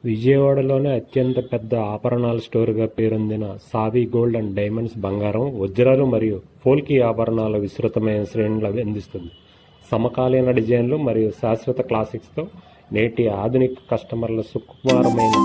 విజయవాడలోనే అత్యంత పెద్ద ఆభరణాల స్టోర్గా పేరొందిన సావి గోల్డ్ అండ్ డైమండ్స్ బంగారం, వజ్రాలు మరియు పోల్కీ ఆభరణాల విస్తృతమైన శ్రేణిని అందిస్తుంది. సమకాలీన డిజైన్లు మరియు శాశ్వత క్లాసిక్స్తో నేటి ఆధునిక కస్టమర్ల సుకుమారమైన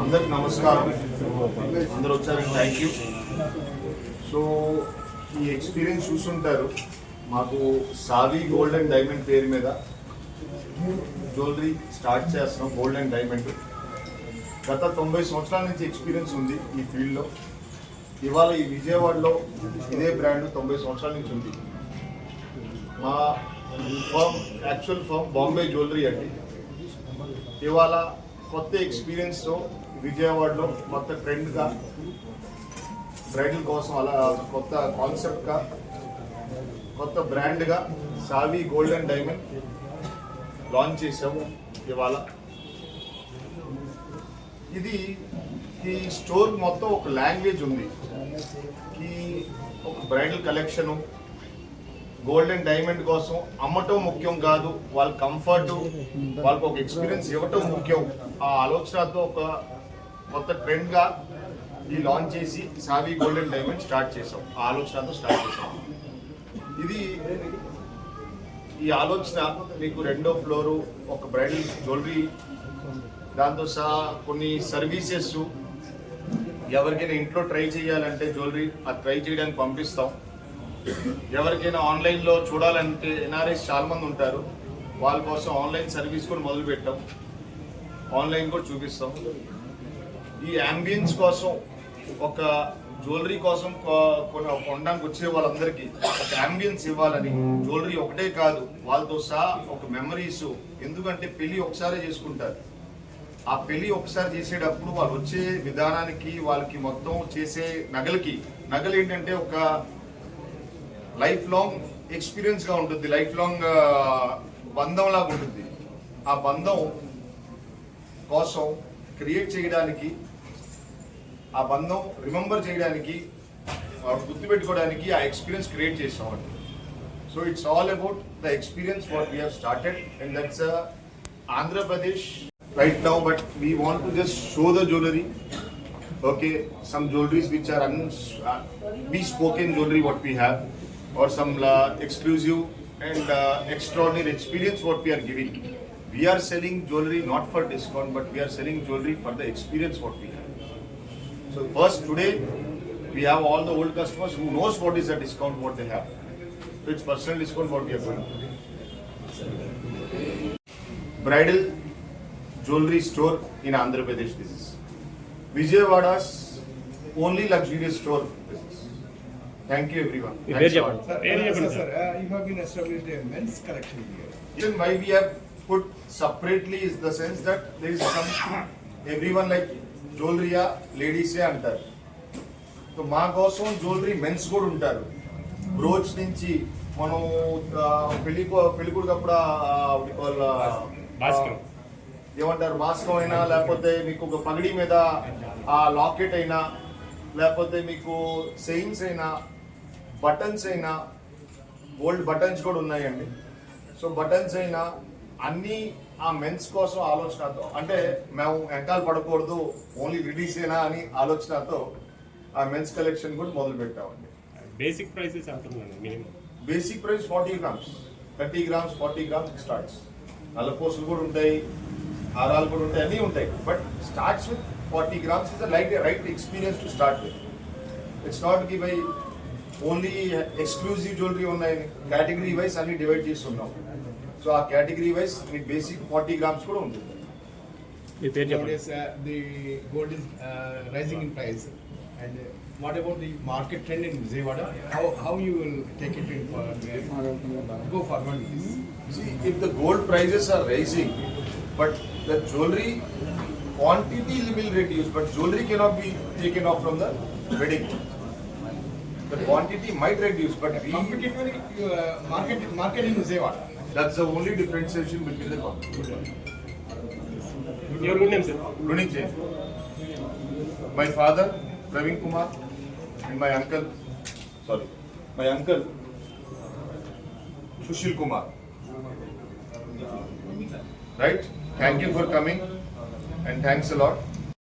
అందరికి నమస్కారం. అందరూ వచ్చారు, థ్యాంక్ యూ. సో ఈ ఎక్స్పీరియన్స్ చూస్తుంటారు. మాకు సావి గోల్డ్ అండ్ డైమండ్ పేరు మీద జ్యువెలరీ స్టార్ట్ చేస్తున్నాం. గోల్డ్ అండ్ డైమండ్ గత 90 సంవత్సరాల నుంచి ఎక్స్పీరియన్స్ ఉంది ఈ ఫీల్డ్లో. ఇవాళ ఈ విజయవాడలో ఇదే బ్రాండ్ 90 సంవత్సరాల నుంచి ఉంది. మా firm actual firm Bombay jewellery అండి. ఇవాళ కొత్త ఎక్స్పీరియన్స్తో విజయవాడలో కొత్త ట్రెండ్గా బ్రైడల్ కోసం అలా కొత్త కాన్సెప్ట్గా కొత్త బ్రాండ్గా సావి గోల్డ్ అండ్ డైమండ్ లాంచ్ చేసాము ఇవాళ. ఇది ఈ స్టోర్ మొత్తం ఒక లాంగ్వేజ్ ఉంది. ఈ ఒక bridal collection gold and diamond కోసం అమ్మటం ముఖ్యం కాదు, వాళ్ళ కంఫర్ట్, వాళ్ళకి ఒక ఎక్స్పీరియన్స్ ఇవ్వటం ముఖ్యం. ఆ ఆలోచనతో ఒక కొత్త ట్రెండ్గా ఈ లాంచ్ చేసి సావి గోల్డ్ అండ్ డైమండ్ స్టార్ట్ చేసాం. ఆ ఆలోచనతో స్టార్ట్ చేసాం. ఇది ఈ ఆలోచన మీకు 2వ ఫ్లోరు ఒక బ్రైడల్ జ్యువెలరీ, దాంతో సహా కొన్ని సర్వీసెస్, ఎవరికైనా ఇంట్లో ట్రై చేయాలంటే జ్యువెలరీ అది ట్రై చేయడానికి పంపిస్తాం. ఎవరికైనా ఆన్లైన్లో చూడాలంటే ఎన్ఆర్ఐస్ చాలా మంది ఉంటారు, వాళ్ళ కోసం ఆన్లైన్ సర్వీస్ కూడా మొదలు పెట్టాం. ఆన్లైన్ కూడా చూపిస్తాం. ఈ అంబియన్స్ కోసం ఒక జ్యువెలరీ కోసం కొనడానికి వచ్చే వాళ్ళందరికీ ఒక అంబియన్స్ ఇవ్వాలని జ్యువెలరీ ఒకటే కాదు, వాళ్ళతో సహా ఒక మెమరీస్. ఎందుకంటే పెళ్లి ఒకసారి చేసుకుంటారు. ఆ పెళ్లి ఒకసారి చేసేటప్పుడు వాళ్ళు వచ్చే విధానానికి, వాళ్ళకి మొత్తం చేసే నగలు ఏంటంటే ఒక లైఫ్ లాంగ్ ఎక్స్పీరియన్స్గా ఉంటుంది, లైఫ్ లాంగ్ బంధం లాగా ఉంటుంది. ఆ బంధం కోసం క్రియేట్ చేయడానికి, ఆ బంధం రిమెంబర్ చేయడానికి, గుర్తుపెట్టుకోవడానికి ఆ ఎక్స్పీరియన్స్ క్రియేట్ చేసామండి. So it's all about the experience what we have started and that's Andhra Pradesh right now, but we want to just show the jewellery. Okay, some jewelries which are bespoken jewelry what we have, or some exclusive and extraordinary experience what we are giving. We are selling jewelry not for discount, but we are selling jewelry for the experience what we have. So first today we have all the old customers who knows what is the discount what they have. So it's personal discount what we are going. Bridal jewelry store in Andhra Pradesh this is. Vijayawada's only luxurious store business. Thank you everyone. Thanks a lot. Sir, you have been established a men's collection here. Reason why we have put separately is the sense that there is some everyone like jewelry ladies అంటారు. So మా కోసం jewellery men's కూడా ఉంటారు. Brooch నుంచి మనం పెళ్ళికొడుకు అప్పుడు ఏమంటారు బాస్కం అయినా, లేకపోతే మీకు ఒక పగడి మీద ఆ లాకెట్ అయినా, లేకపోతే మీకు సెయిన్స్ అయినా, బటన్స్ అయినా, గోల్డ్ బటన్స్ కూడా ఉన్నాయండి. సో బటన్స్ అయినా అన్నీ ఆ మెన్స్ కోసం ఆలోచనతో, అంటే మేము వెనకాల పడకూడదు ఓన్లీ రిలీజ్ అయినా అని ఆలోచనతో ఆ మెన్స్ కలెక్షన్ కూడా మొదలు పెట్టామండి. బేసిక్ ప్రైసెస్ అంటున్నాను minimum. Basic price 40 grams, 30 grams, 40 grams starts. నల్లపోసులు కూడా ఉంటాయి, హారాలు కూడా ఉంటాయి, అన్నీ ఉంటాయి. But starts with 40 grams is the right experience to start with. It's not కి బై ఓన్లీ ఎక్స్క్లూజివ్ జ్యువెలరీ ఉన్నాయి, కేటగిరీ వైజ్ అన్ని డివైడ్ చేస్తున్నాం. సో ఆ కేటగిరీ వైజ్ మీకు బేసిక్ 40 grams కూడా ఉంటుంది. మీ పేరు చెప్పండి. Nowadays, the gold is rising in price. And what about the market trend in Vijayawada? How you will take it in for go forward with this? See, if the gold prices are rising, but the jewelry quantity will reduce, but jewelry cannot be taken off from the wedding. The quantity might reduce, but Competitively, market in Vijayawada. that's the only differentiation between the company. Your good name, sir. Luning Jain. My father, Praveen Kumar, and my uncle, Sushil Kumar. Right? Thank you for coming and thanks a lot.